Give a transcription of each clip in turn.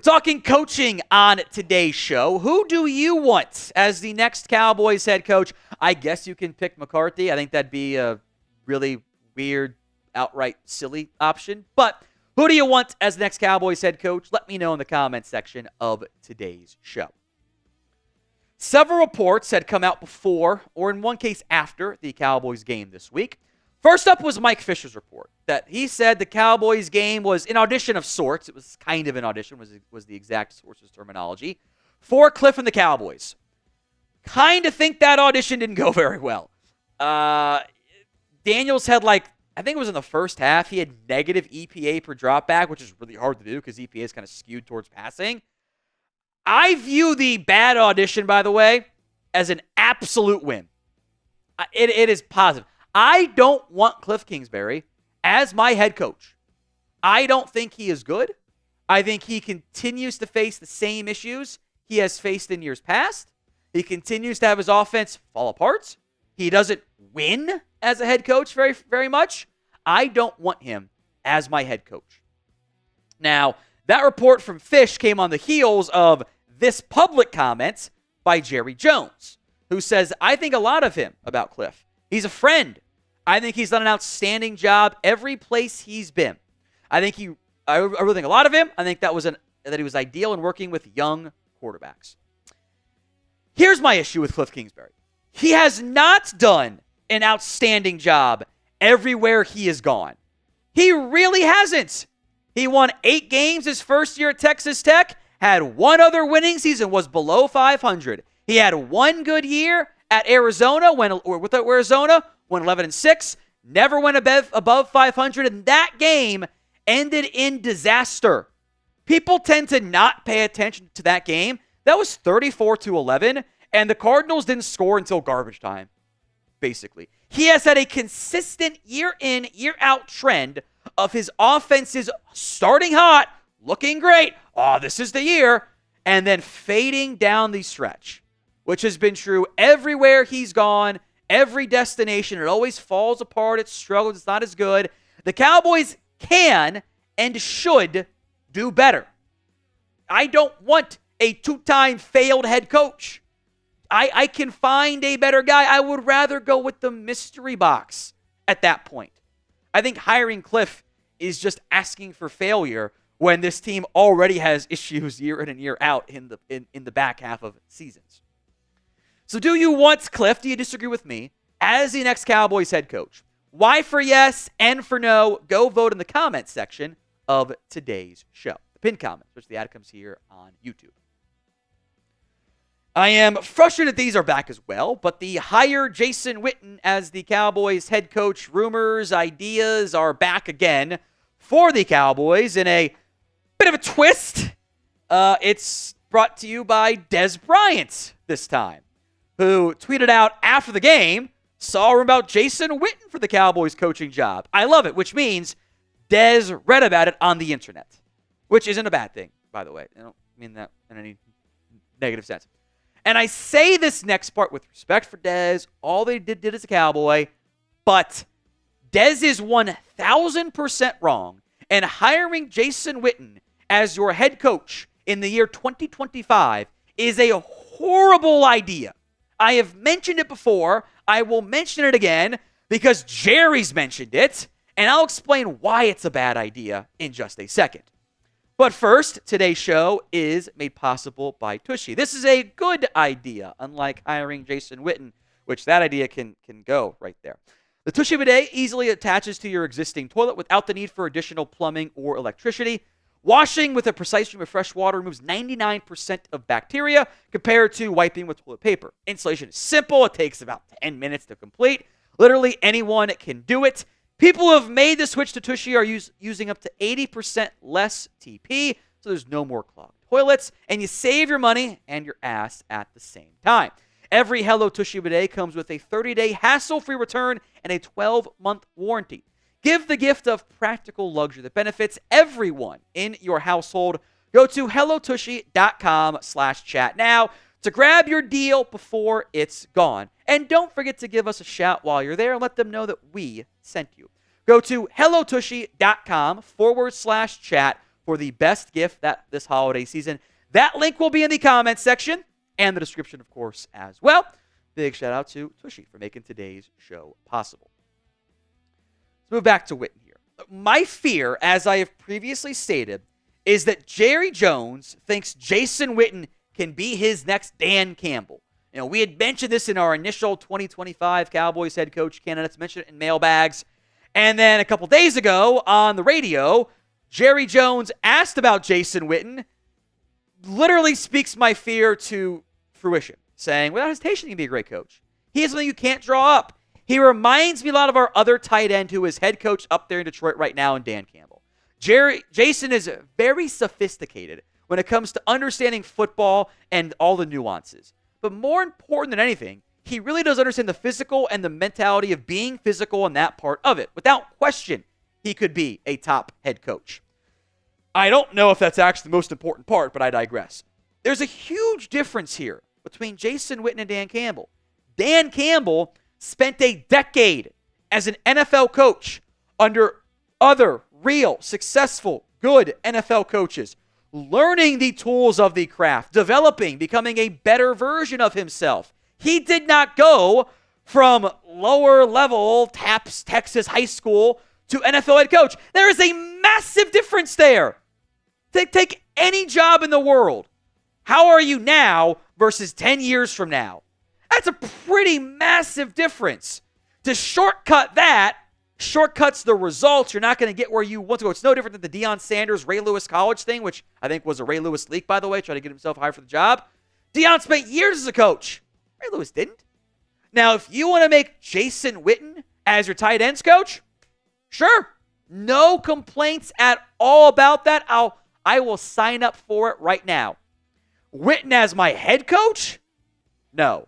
talking coaching on today's show. Who do you want as the next Cowboys head coach? I guess you can pick McCarthy. I think that'd be a really weird, outright silly option. But who do you want as the next Cowboys head coach? Let me know in the comments section of today's show. Several reports had come out before, or in one case after, the Cowboys game this week. First up was Mike Fisher's report that he said the Cowboys game was an audition of sorts. It was kind of an audition, was the exact source's terminology, for Kliff and the Cowboys. Kind of think that audition didn't go very well. Daniels had I think it was in the first half, he had negative EPA per dropback, which is really hard to do because EPA is kind of skewed towards passing. I view the bad audition, by the way, as an absolute win. It is positive. I don't want Kliff Kingsbury as my head coach. I don't think he is good. I think he continues to face the same issues he has faced in years past. He continues to have his offense fall apart. He doesn't win as a head coach very, very much. I don't want him as my head coach. Now, that report from Fish came on the heels of this public comment by Jerry Jones, who says, I think a lot of him about Kliff. He's a friend. I think he's done an outstanding job every place he's been. I really think a lot of him. I think that he was ideal in working with young quarterbacks. Here's my issue with Kliff Kingsbury. He has not done an outstanding job everywhere he has gone. He really hasn't. He won 8 games his first year at Texas Tech, had one other winning season, was below 500. He had one good year at Arizona, won 11-6, never went above 500, and that game ended in disaster. People tend to not pay attention to that game. That was 34-11, and the Cardinals didn't score until garbage time, basically. He has had a consistent year-in, year-out trend of his offenses starting hot, looking great, this is the year, and then fading down the stretch, which has been true everywhere he's gone, every destination. It always falls apart, it struggles, it's not as good. The Cowboys can and should do better. I don't want a 2-time failed head coach. I can find a better guy. I would rather go with the mystery box at that point. I think hiring Kliff is just asking for failure when this team already has issues year in and year out in the back half of seasons. So do you want Kliff, do you disagree with me, as the next Cowboys head coach? Y for yes, N for no. Go vote in the comments section of today's show. The pinned comments, which the ad comes here on YouTube. I am frustrated these are back as well, but the hire Jason Witten as the Cowboys head coach rumors, ideas are back again for the Cowboys in a bit of a twist. It's brought to you by Dez Bryant this time, who tweeted out after the game, saw a rumor about Jason Witten for the Cowboys coaching job. I love it, which means Dez read about it on the internet, which isn't a bad thing, by the way. I don't mean that in any negative sense. And I say this next part with respect for Dez. All they did as a Cowboy, but Dez is 1,000% wrong. And hiring Jason Witten as your head coach in the year 2025 is a horrible idea. I have mentioned it before. I will mention it again because Jerry's mentioned it, and I'll explain why it's a bad idea in just a second. But first, today's show is made possible by Tushy. This is a good idea, unlike hiring Jason Witten, which that idea can go right there. The Tushy bidet easily attaches to your existing toilet without the need for additional plumbing or electricity. Washing with a precise stream of fresh water removes 99% of bacteria compared to wiping with toilet paper. Installation is simple. It takes about 10 minutes to complete. Literally anyone can do it. People who have made the switch to Tushy are using up to 80% less TP, so there's no more clogged toilets, and you save your money and your ass at the same time. Every Hello Tushy bidet comes with a 30-day hassle-free return and a 12-month warranty. Give the gift of practical luxury that benefits everyone in your household. Go to hellotushy.com/chat now to grab your deal before it's gone. And don't forget to give us a shout while you're there and let them know that we sent you. Go to hellotushy.com/chat for the best gift this holiday season. That link will be in the comments section and the description, of course, as well. Big shout out to Tushy for making today's show possible. Let's move back to Witten here. My fear, as I have previously stated, is that Jerry Jones thinks Jason Witten can be his next Dan Campbell. We had mentioned this in our initial 2025 Cowboys head coach candidates, mentioned it in mailbags. And then a couple days ago on the radio, Jerry Jones asked about Jason Witten, literally speaks my fear to fruition, saying, without hesitation, he can be a great coach. He is something you can't draw up. He reminds me a lot of our other tight end who is head coach up there in Detroit right now, in Dan Campbell. Jason is very sophisticated when it comes to understanding football and all the nuances. But more important than anything, he really does understand the physical and the mentality of being physical and that part of it. Without question, he could be a top head coach. I don't know if that's actually the most important part, but I digress. There's a huge difference here between Jason Witten and Dan Campbell. Dan Campbell spent a decade as an NFL coach under other real, successful, good NFL coaches, learning the tools of the craft, developing, becoming a better version of himself. He did not go from lower level TAPS Texas high school to NFL head coach. There is a massive difference there. Take any job in the world. How are you now versus 10 years from now? That's a pretty massive difference. To shortcut that, shortcuts the results. You're not going to get where you want to go. It's no different than the Deion Sanders, Ray Lewis college thing, which I think was a Ray Lewis leak, by the way, trying to get himself hired for the job. Deion spent years as a coach. Ray Lewis didn't. Now, if you want to make Jason Witten as your tight ends coach, sure. No complaints at all about that. I will sign up for it right now. Witten as my head coach? No.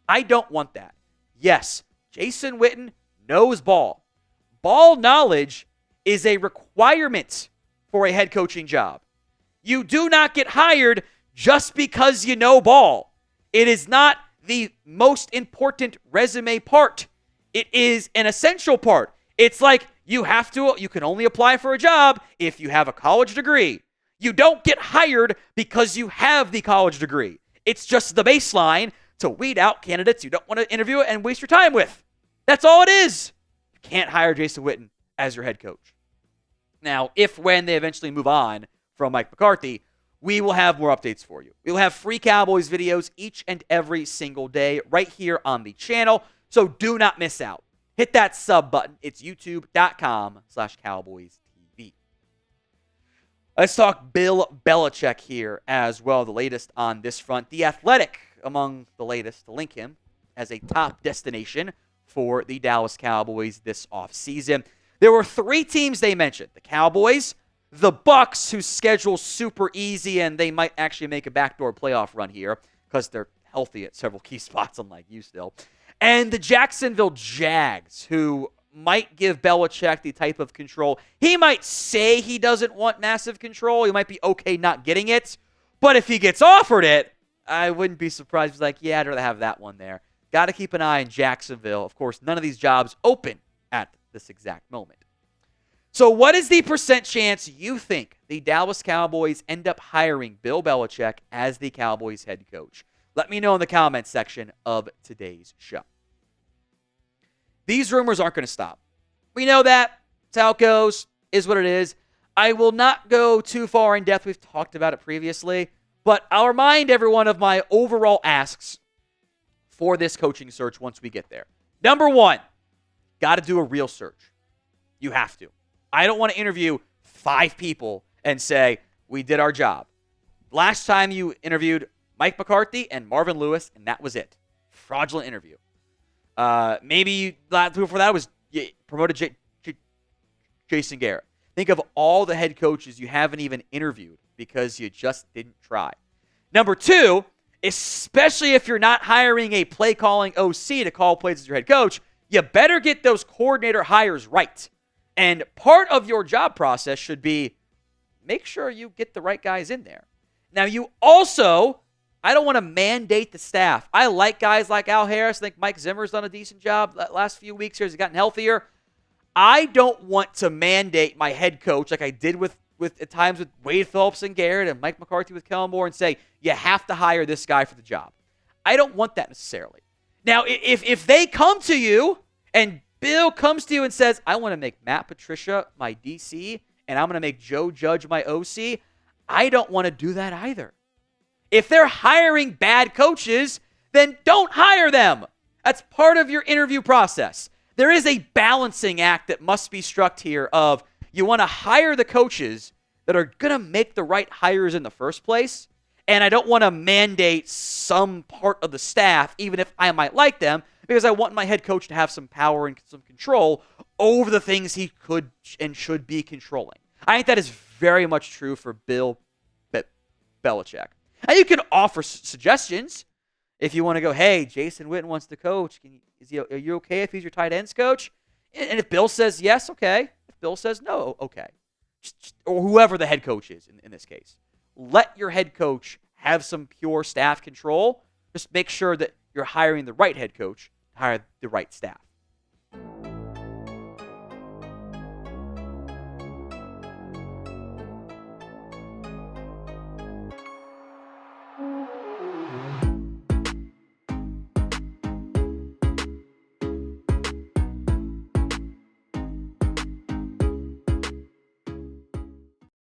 I don't want that. Yes, Jason Witten knows ball. Ball knowledge is a requirement for a head coaching job. You do not get hired just because you know ball. It is not the most important resume part. It is an essential part. It's like you can only apply for a job if you have a college degree. You don't get hired because you have the college degree. It's just the baseline to weed out candidates you don't want to interview and waste your time with. That's all it is. You can't hire Jason Witten as your head coach. Now, when they eventually move on from Mike McCarthy, we will have more updates for you. We will have free Cowboys videos each and every single day right here on the channel, so do not miss out. Hit that sub button. It's youtube.com/CowboysTV. Let's talk Bill Belichick here as well, the latest on this front. The Athletic, among the latest, to link him as a top destination for the Dallas Cowboys this offseason. There were 3 teams they mentioned. The Cowboys, the Bucs, whose schedule's super easy, and they might actually make a backdoor playoff run here because they're healthy at several key spots, unlike you still. And the Jacksonville Jags, who might give Belichick the type of control. He might say he doesn't want massive control. He might be okay not getting it. But if he gets offered it, I wouldn't be surprised. He's like, yeah, I'd rather have that one there. Got to keep an eye on Jacksonville. Of course, none of these jobs open at this exact moment. So what is the % chance you think the Dallas Cowboys end up hiring Bill Belichick as the Cowboys head coach? Let me know in the comments section of today's show. These rumors aren't going to stop. We know that. That's how it goes. Is what it is. I will not go too far in depth. We've talked about it previously. But I'll remind everyone of my overall asks for this coaching search once we get there. Number 1, got to do a real search. You have to. I don't want to interview 5 people and say, we did our job. Last time you interviewed Mike McCarthy and Marvin Lewis, and that was it. Fraudulent interview. Maybe before that was promoted Jason Garrett. Think of all the head coaches you haven't even interviewed because you just didn't try. Number 2, especially if you're not hiring a play-calling OC to call plays as your head coach, you better get those coordinator hires right. And part of your job process should be make sure you get the right guys in there. Now, you also, I don't want to mandate the staff. I like guys like Al Harris. I think Mike Zimmer's done a decent job the last few weeks here. He's gotten healthier. I don't want to mandate my head coach like I did with at times with Wade Phillips and Garrett and Mike McCarthy with Kellen Moore and say, you have to hire this guy for the job. I don't want that necessarily. Now, if they come to you and Bill comes to you and says, I want to make Matt Patricia my DC and I'm going to make Joe Judge my OC, I don't want to do that either. If they're hiring bad coaches, then don't hire them. That's part of your interview process. There is a balancing act that must be struck here of you want to hire the coaches that are going to make the right hires in the first place, and I don't want to mandate some part of the staff, even if I might like them, because I want my head coach to have some power and some control over the things he could and should be controlling. I think that is very much true for Bill Belichick. And you can offer suggestions if you want to go, hey, Jason Witten wants to coach. Are you okay if he's your tight ends coach? And if Bill says yes, okay. If Bill says no, okay. Or whoever the head coach is in this case. Let your head coach have some pure staff control. Just make sure that you're hiring the right head coach to hire the right staff.